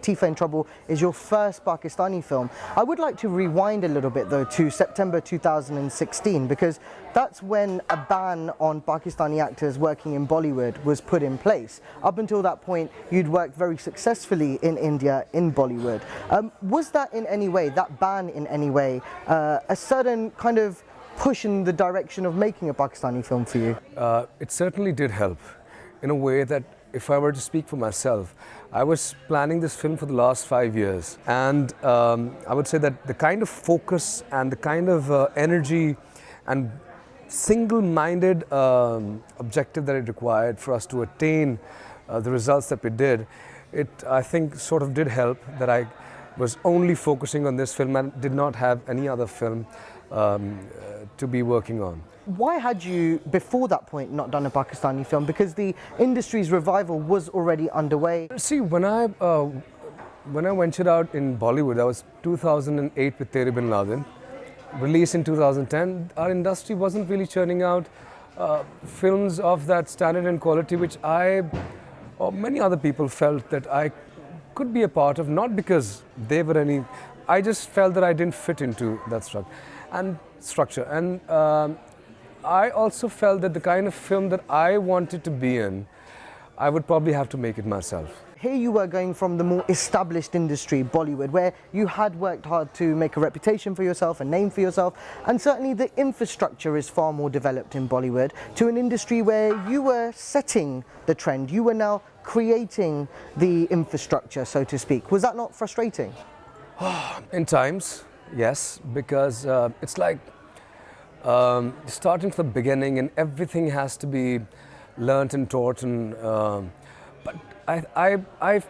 Teefa In Trouble is your first Pakistani film. I would like to rewind a little bit though to September 2016, because that's when a ban on Pakistani actors working in Bollywood was put in place. Up until that point, you'd worked very successfully in India in Bollywood. Was that in any way, that ban in any way, a certain kind of push in the direction of making a Pakistani film for you? It certainly did help in a way that, if I were to speak for myself, I was planning this film for the last 5 years, and I would say that the kind of focus and the kind of energy and single-minded objective that it required for us to attain the results that we did, it, I think, sort of did help that I was only focusing on this film and did not have any other film to be working on. Why had you, before that point, not done a Pakistani film? Because the industry's revival was already underway. See, when I ventured out in Bollywood, that was 2008 with Tere Bin Laden, released in 2010, our industry wasn't really churning out films of that standard and quality which I, or many other people, felt that I could be a part of, not because they were any, I just felt that I didn't fit into that structure. And I also felt that the kind of film that I wanted to be in, I would probably have to make it myself. Here you were going from the more established industry, Bollywood, where you had worked hard to make a reputation for yourself, a name for yourself, and certainly the infrastructure is far more developed in Bollywood, to an industry where you were setting the trend. You were now creating the infrastructure, so to speak. Was that not frustrating? In times, yes, because it's like starting from the beginning and everything has to be learnt and taught, and but I've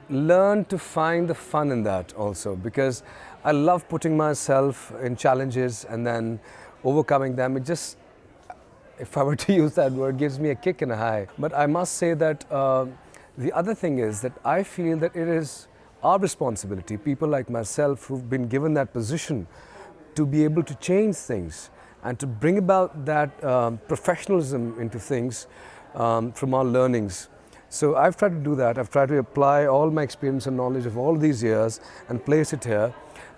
learned to find the fun in that also, because I love putting myself in challenges and then overcoming them. It just, if I were to use that word, gives me a kick and a high. But I must say that the other thing is that I feel that it is our responsibility, people like myself who've been given that position, to be able to change things and to bring about that professionalism into things from our learnings. So I've tried to do that. I've tried to apply all my experience and knowledge of all these years and place it here,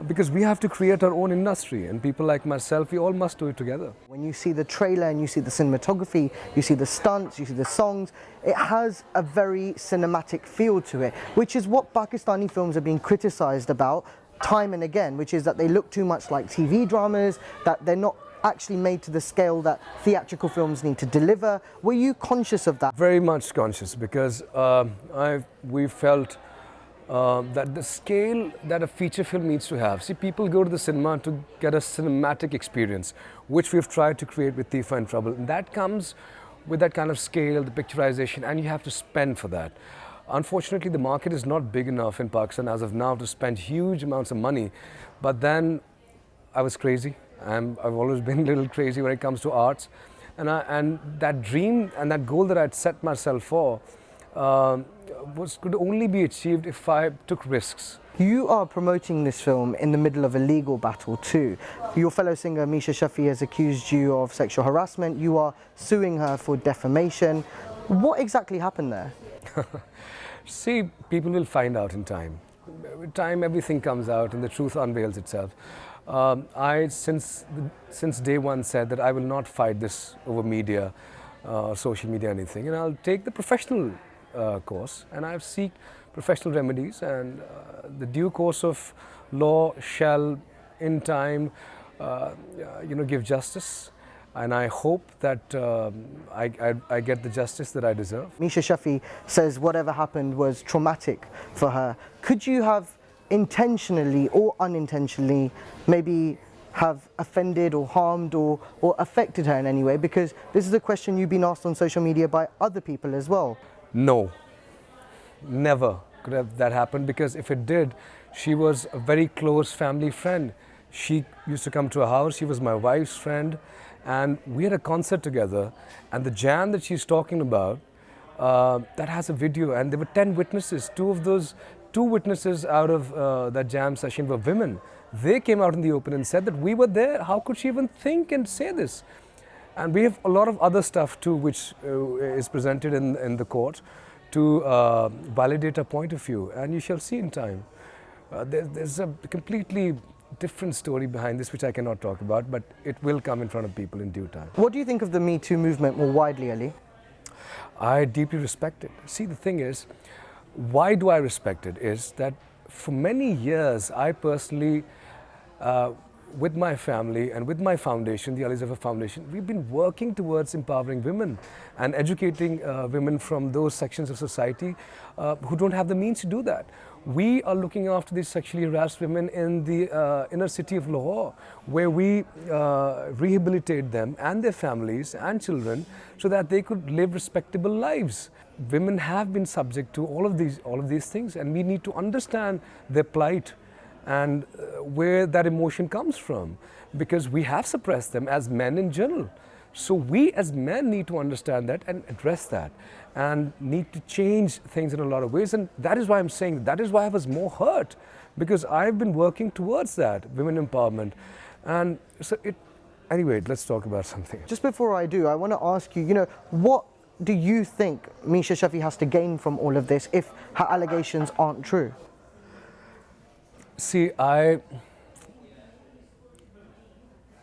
because we have to create our own industry, and people like myself, we all must do it together. When you see the trailer and you see the cinematography, you see the stunts, you see the songs, it has a very cinematic feel to it, which is what Pakistani films are being criticized about time and again, which is that they look too much like TV dramas, that they're not actually made to the scale that theatrical films need to deliver. Were you conscious of that? Very much conscious, because we felt that the scale that a feature film needs to have. See, people go to the cinema to get a cinematic experience, which we've tried to create with Teefa In Trouble. And that comes with that kind of scale, the picturization, and you have to spend for that. Unfortunately, the market is not big enough in Pakistan as of now to spend huge amounts of money. But then I was crazy. I've always been a little crazy when it comes to arts. And that dream and that goal that I'd set myself for could only be achieved if I took risks. You are promoting this film in the middle of a legal battle too. Your fellow singer Meesha Shafi has accused you of sexual harassment. You are suing her for defamation. What exactly happened there? See, people will find out in time. With time, everything comes out and the truth unveils itself. I, since day one, said that I will not fight this over media, social media, anything, and I'll take the professional course, and I've seek professional remedies, and the due course of law shall, in time, give justice. And I hope that I get the justice that I deserve. Meesha Shafi says whatever happened was traumatic for her. Could you have intentionally or unintentionally maybe have offended or harmed or affected her in any way? Because this is a question you've been asked on social media by other people as well. No, never could have that happened, because if it did, she was a very close family friend. She used to come to our house, she was my wife's friend, and we had a concert together, and the jam that she's talking about, that has a video, and there were 10 witnesses. Two witnesses out of that jam session were women. They came out in the open and said that we were there. How could she even think and say this? And we have a lot of other stuff too, which is presented in the court to validate our point of view, and you shall see in time. There's a completely different story behind this which I cannot talk about, but it will come in front of people in due time. What do you think of the Me Too movement more widely, Ali? I deeply respect it. See, the thing is, why do I respect it? Is that for many years, I personally, with my family and with my foundation, the Ali Zafar Foundation, we've been working towards empowering women and educating women from those sections of society who don't have the means to do that. We are looking after these sexually harassed women in the inner city of Lahore, where we rehabilitate them and their families and children so that they could live respectable lives. Women have been subject to all of these things, and we need to understand their plight and where that emotion comes from, because we have suppressed them as men in general. So we as men need to understand that and address that, and need to change things in a lot of ways. And that is why I'm saying, that is why I was more hurt, because I've been working towards that, women empowerment. And so anyway, let's talk about something. Just before I do, I want to ask you, what do you think Meesha Shafi has to gain from all of this if her allegations aren't true? See,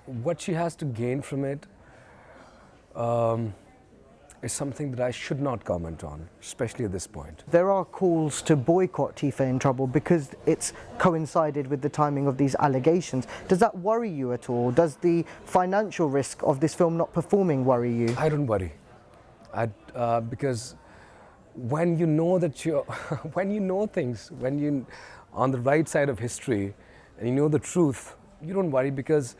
what she has to gain from it is something that I should not comment on, especially at this point. There are calls to boycott Teefa In Trouble because it's coincided with the timing of these allegations. Does that worry you at all? Does the financial risk of this film not performing worry you? I don't worry, because when you know that when you know things, when you're on the right side of history and you know the truth, you don't worry, because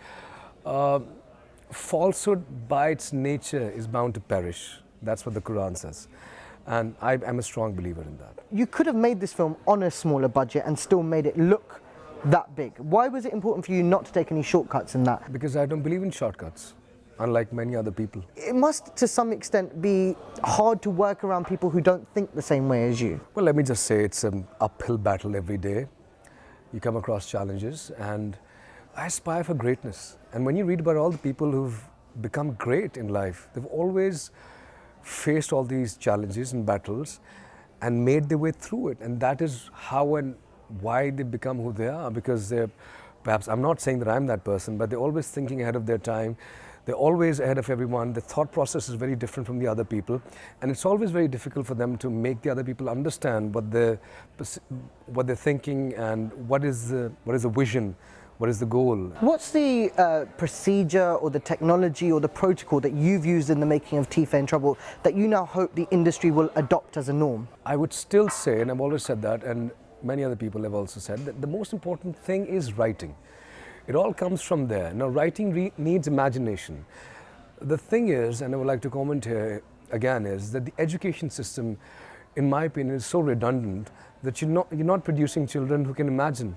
falsehood by its nature is bound to perish. That's what the Quran says. And I'm a strong believer in that. You could have made this film on a smaller budget and still made it look that big. Why was it important for you not to take any shortcuts in that? Because I don't believe in shortcuts, unlike many other people. It must, to some extent, be hard to work around people who don't think the same way as you. Well, let me just say, it's an uphill battle every day. You come across challenges, and I aspire for greatness. And when you read about all the people who've become great in life, they've always faced all these challenges and battles and made their way through it. And that is how and why they become who they are, because they're perhaps, I'm not saying that I'm that person, but they're always thinking ahead of their time. They're always ahead of everyone. The thought process is very different from the other people, and it's always very difficult for them to make the other people understand what they're thinking and what is the vision, what is the goal. What's the procedure or the technology or the protocol that you've used in the making of Teefa In Trouble that you now hope the industry will adopt as a norm? I would still say, and I've always said that, and many other people have also said, that the most important thing is writing. It all comes from there. Now, writing needs imagination. The thing is, and I would like to comment here again, is that the education system, in my opinion, is so redundant that you're not producing children who can imagine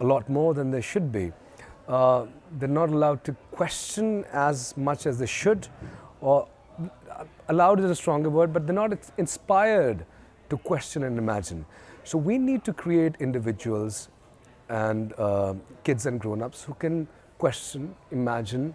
a lot more than they should be. They're not allowed to question as much as they should, or allowed is a stronger word, but they're not inspired to question and imagine. So we need to create individuals and kids and grown-ups who can question, imagine,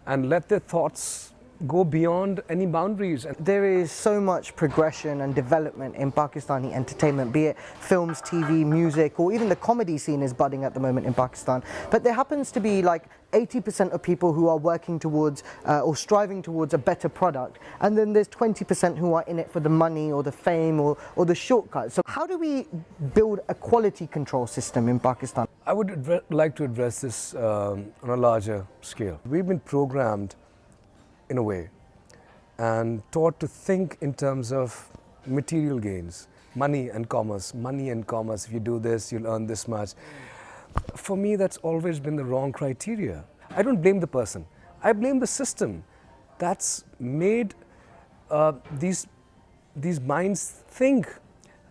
and let their thoughts go beyond any boundaries. There is so much progression and development in Pakistani entertainment, be it films, TV, music, or even the comedy scene is budding at the moment in Pakistan. But there happens to be like 80% of people who are working towards or striving towards a better product, and then there's 20% who are in it for the money or the fame or the shortcuts. So how do we build a quality control system in Pakistan? I would like to address this on a larger scale. We've been programmed in a way and taught to think in terms of material gains, money and commerce. If you do this, you'll earn this much. For me, that's always been the wrong criteria. I don't blame the person. I blame the system that's made these minds think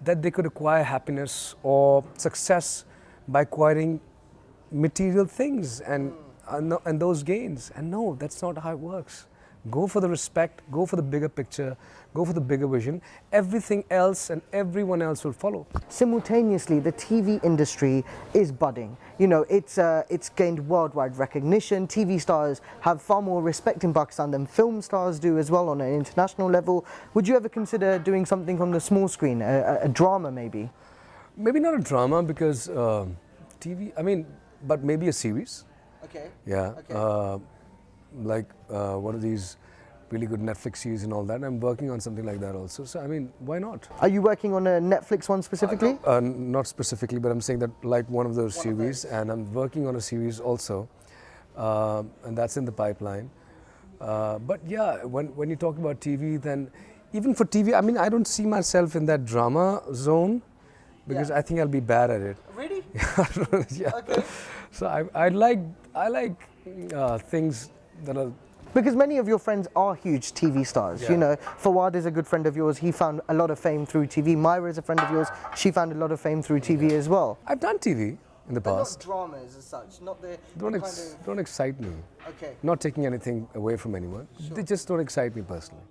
that they could acquire happiness or success by acquiring material things and those gains. And no, that's not how it works. Go for the respect, go for the bigger picture, go for the bigger vision. Everything else and everyone else will follow. Simultaneously, the TV industry is budding. You know, it's gained worldwide recognition. TV stars have far more respect in Pakistan than film stars do as well on an international level. Would you ever consider doing something on the small screen, a drama maybe? Maybe not a drama because TV, I mean, but maybe a series. Okay. Yeah. Okay. Like one of these really good Netflix series and all that. I'm working on something like that also. So, I mean, why not? Are you working on a Netflix one specifically? Not specifically, but I'm saying that like one of those series, and I'm working on a series also, and that's in the pipeline. But yeah, when you talk about TV, then even for TV, I mean, I don't see myself in that drama zone because I think I'll be bad at it. Really? Yeah. Okay. So I like things that are. Because many of your friends are huge TV stars. Yeah. You know, Fawad is a good friend of yours. He found a lot of fame through TV. Myra is a friend of yours. She found a lot of fame through TV as well. I've done TV in the past. Not dramas as such, not the Don't excite me. Okay. Not taking anything away from anyone. They just don't excite me personally.